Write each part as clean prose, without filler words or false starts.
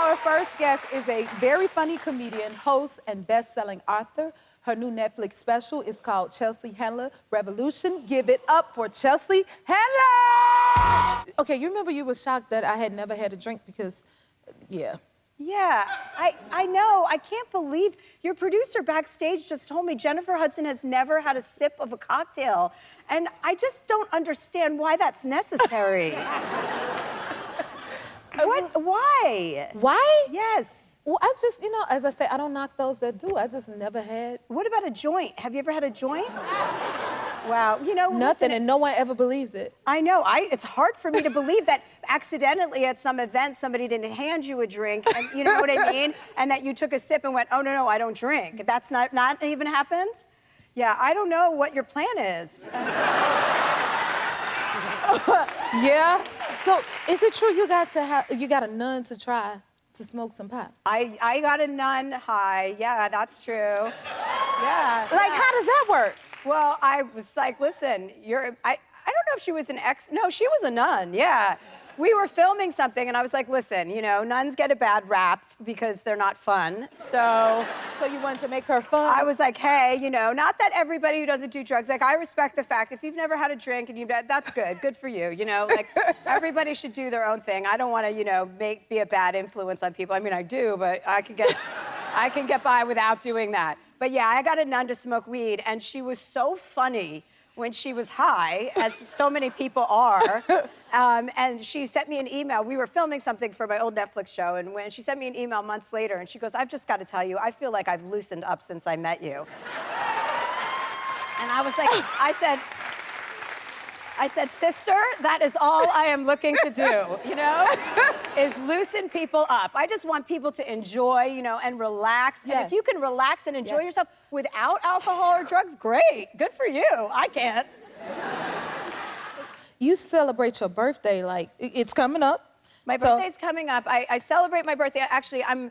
Our first guest is a very funny comedian, host, and best-selling author. Her new Netflix special is called Chelsea Handler Revolution. Give it up for Chelsea Handler! Okay, you remember you were shocked that I had never had a drink because, yeah. Yeah, I know. I can't believe your producer backstage just told me Jennifer Hudson has never had a sip of a cocktail. And I just don't understand why that's necessary. What? Why? Why? Yes. Well, I just, as I say, I don't knock those that do. I just never had. What about a joint? Have you ever had a joint? Wow, Nothing, listen, and no one ever believes it. I know. It's hard for me to believe that accidentally at some event somebody didn't hand you a drink, and you know what I mean? And that you took a sip and went, oh, no, I don't drink. That's not even happened? Yeah, I don't know what your plan is. Yeah. So is it true you got a nun to try to smoke some pot? I got a nun high. Yeah, that's true. Yeah. Like, how does that work? Well, I was like, listen, I don't know if she was no, she was a nun, yeah. We were filming something, and I was like, listen, nuns get a bad rap because they're not fun, so... So you wanted to make her fun? I was like, hey, not that everybody who doesn't do drugs, like, I respect the fact if you've never had a drink and that's good for you, like, everybody should do their own thing. I don't want to, be a bad influence on people. I mean, I do, but I can get by without doing that. But yeah, I got a nun to smoke weed, and she was so funny when she was high, as so many people are. And she sent me an email. We were filming something for my old Netflix show, and when she sent me an email months later, and she goes, I've just got to tell you, I feel like I've loosened up since I met you. And I was like, I said, sister, that is all I am looking to do, is loosen people up. I just want people to enjoy, and relax. Yes. And if you can relax and enjoy yourself without alcohol or drugs, great. Good for you. I can't. You celebrate your birthday, like, it's coming up. My birthday's coming up. I celebrate my birthday. Actually, I'm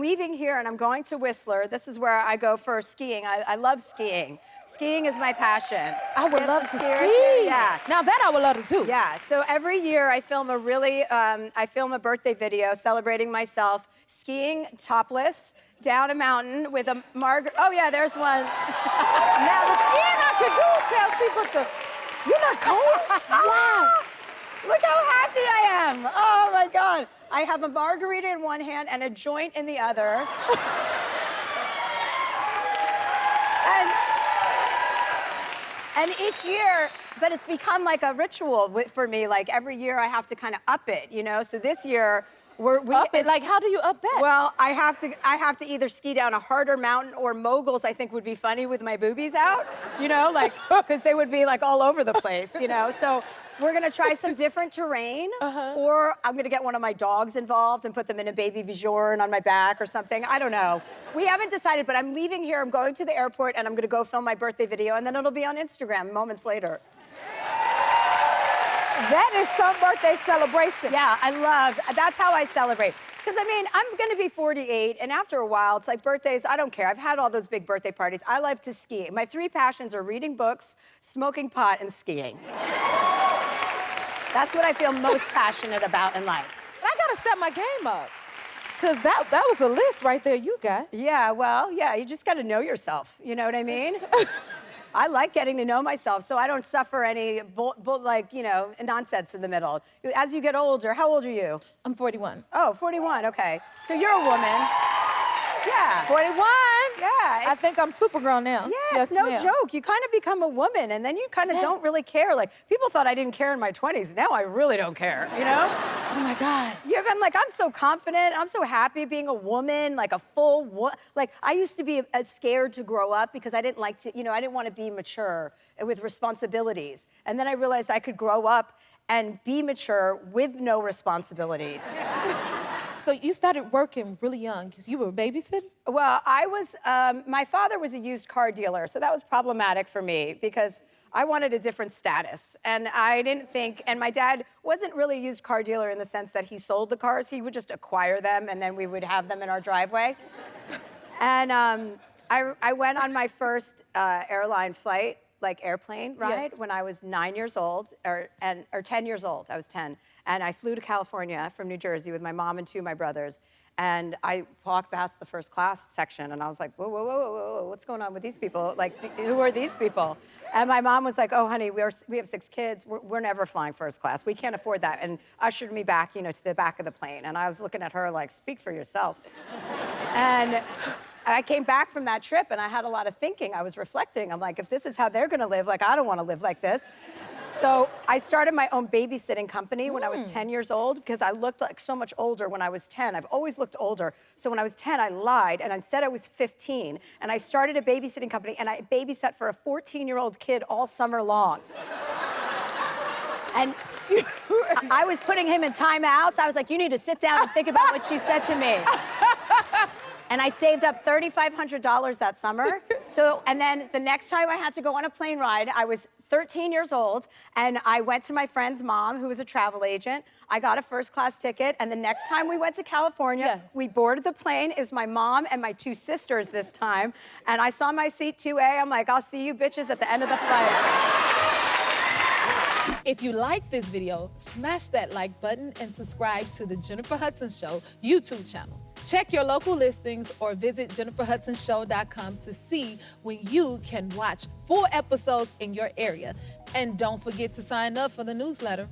leaving here and I'm going to Whistler. This is where I go for skiing. I love skiing. Skiing is my passion. I would love to ski. Yeah. Now that I would love to do. Yeah. So every year I film a birthday video celebrating myself skiing topless down a mountain with a Oh yeah, there's one. Now the skiing I could do, Chelsea, but you're not cold? Wow. Look how happy I am. Oh my God. I have a margarita in one hand and a joint in the other. And each year, but it's become like a ritual for me. Like every year I have to kind of up it, So this year, Like, how do you up that? Well, I have to either ski down a harder mountain, or moguls I think would be funny with my boobies out, because they would be like all over the place, So we're gonna try some different terrain, or I'm gonna get one of my dogs involved and put them in a baby Bjorn on my back or something. I don't know. We haven't decided, but I'm leaving here. I'm going to the airport, and I'm gonna go film my birthday video, and then it'll be on Instagram moments later. That is some birthday celebration. Yeah, that's how I celebrate. Because, I'm going to be 48, and after a while, it's like birthdays, I don't care. I've had all those big birthday parties. I love to ski. My 3 passions are reading books, smoking pot, and skiing. That's what I feel most passionate about in life. I got to step my game up, because that was a list right there you got. Yeah, well, yeah, you just got to know yourself. You know what I mean? I like getting to know myself, so I don't suffer any nonsense in the middle. As you get older, how old are you? I'm 41. Oh, 41, okay. So you're a woman. Yeah. 41? Yeah. I think I'm Supergirl now. Yes, no joke. You kind of become a woman, and then you kind of don't really care. Like, people thought I didn't care in my 20s. Now I really don't care, Oh, my God. Yeah, I'm like, I'm so confident. I'm so happy being a woman, like a full woman. Like, I used to be scared to grow up because I didn't like to, I didn't want to be mature with responsibilities. And then I realized I could grow up and be mature with no responsibilities. So you started working really young because you were babysitting? Well, my father was a used car dealer, so that was problematic for me because I wanted a different status. And I didn't think, and my dad wasn't really a used car dealer in the sense that he sold the cars. He would just acquire them, and then we would have them in our driveway. And I went on my first airline flight, like airplane ride, when I was 9 years old, or 10 years old. I was 10. And I flew to California from New Jersey with my mom and two of my brothers. And I walked past the first class section, and I was like, whoa, whoa, whoa, whoa, whoa, what's going on with these people? Like, who are these people? And my mom was like, oh, honey, we have 6 kids. We're never flying first class. We can't afford that. And ushered me back, to the back of the plane. And I was looking at her like, speak for yourself. And I came back from that trip, and I had a lot of thinking. I was reflecting. I'm like, if this is how they're going to live, like, I don't want to live like this. So I started my own babysitting company when I was 10 years old because I looked like so much older when I was 10. I've always looked older. So when I was 10, I lied, and I said I was 15. And I started a babysitting company, and I babysat for a 14-year-old kid all summer long. And I was putting him in timeouts. I was like, you need to sit down and think about what she said to me. And I saved up $3,500 that summer. And then the next time I had to go on a plane ride, I was 13 years old, and I went to my friend's mom, who was a travel agent. I got a first-class ticket, and the next time we went to California, we boarded the plane. It was my mom and my 2 sisters this time, and I saw my seat 2A. I'm like, I'll see you bitches at the end of the flight. If you like this video, smash that like button and subscribe to the Jennifer Hudson Show YouTube channel. Check your local listings or visit jenniferhudsonshow.com to see when you can watch full episodes in your area. And don't forget to sign up for the newsletter.